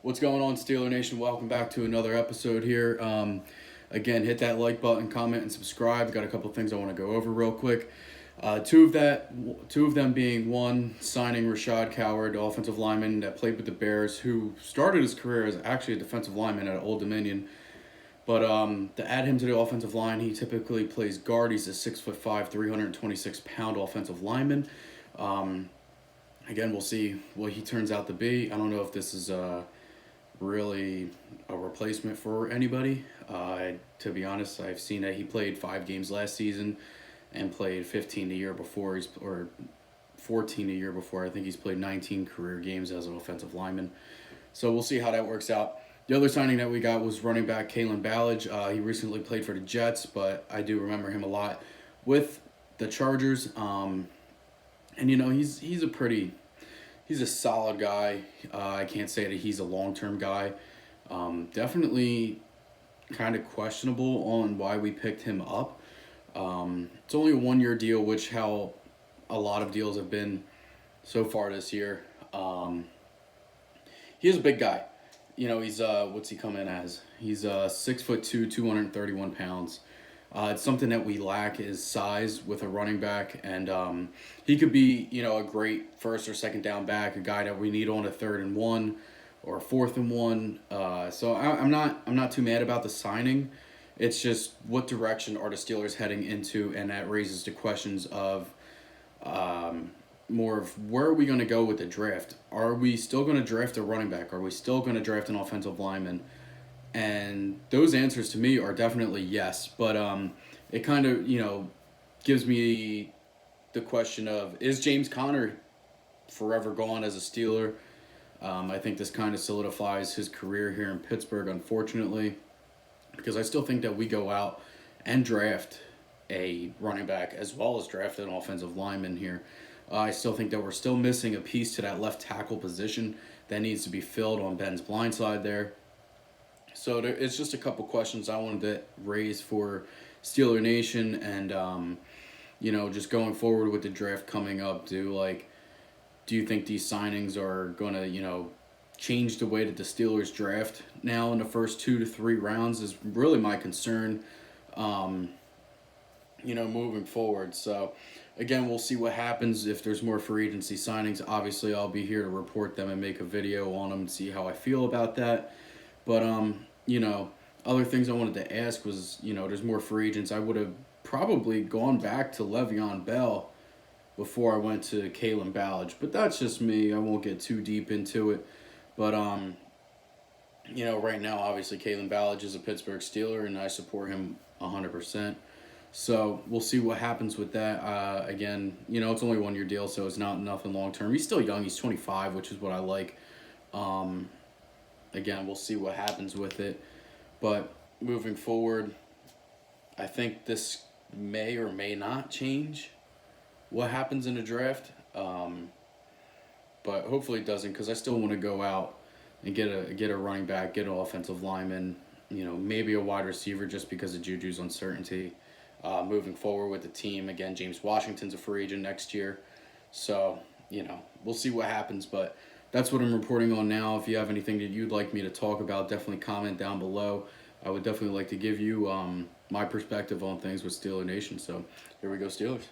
What's going on, Steeler Nation? Welcome back to another episode here. Again, hit that like button, comment, and subscribe. Got a couple things I want to go over real quick. Two of them being one, signing Rashad Coward, offensive lineman that played with the Bears, who started his career as actually a defensive lineman at Old Dominion. But to add him to the offensive line, he typically plays guard. He's a 6'5", 326-pound offensive lineman. Again, we'll see what he turns out to be. I don't know if this is really a replacement for anybody. To be honest, I've seen that he played 5 games last season and played 15 the year before, or 14 the year before. I think he's played 19 career games as an offensive lineman. So we'll see how that works out. The other signing that we got was running back Kalen Ballage. He recently played for the Jets, but I do remember him a lot with the Chargers. And you know, he's a solid guy. I can't say that he's a long-term guy. Definitely kind of questionable on why we picked him up. It's only a 1-year deal, which how a lot of deals have been so far this year. He is a big guy. You know, he's what's he come in as? He's 6'2", 231 pounds. It's something that we lack is size with a running back, and he could be, you know, a great first or second down back, a guy that we need on a 3rd and 1 or a 4th and 1. So I'm not too mad about the signing. It's just what direction are the Steelers heading into, and that raises the questions of more of where are we going to go with the draft? Are we still going to draft a running back? Are we still going to draft an offensive lineman? And those answers to me are definitely yes, but it kind of, you know, gives me the question of, is James Conner forever gone as a Steeler? I think this kind of solidifies his career here in Pittsburgh, unfortunately, because I still think that we go out and draft a running back as well as draft an offensive lineman here. I still think that we're still missing a piece to that left tackle position that needs to be filled on Ben's blind side there. So it's just a couple questions I wanted to raise for Steeler Nation, and you know, just going forward with the draft coming up. Do you think these signings are gonna, you know, change the way that the Steelers draft now in the first 2 to 3 rounds? Is really my concern. You know, moving forward. So again, we'll see what happens if there's more free agency signings. Obviously, I'll be here to report them and make a video on them and see how I feel about that. But, you know, other things I wanted to ask was, you know, there's more free agents. I would have probably gone back to Le'Veon Bell before I went to Kalen Ballage. But that's just me. I won't get too deep into it. But, you know, right now, obviously, Kalen Ballage is a Pittsburgh Steeler, and I support him 100%. So we'll see what happens with that. Again, you know, it's only a 1-year deal, so it's not nothing long-term. He's still young. He's 25, which is what I like. Again, we'll see what happens with it. But moving forward, I think this may or may not change what happens in the draft. But hopefully it doesn't, because I still want to go out and get a running back, get an offensive lineman, you know, maybe a wide receiver just because of Juju's uncertainty. Moving forward with the team. Again, James Washington's a free agent next year. So, you know, we'll see what happens, but that's what I'm reporting on now. If you have anything that you'd like me to talk about, definitely comment down below. I would definitely like to give you my perspective on things with Steeler Nation. So here we go, Steelers.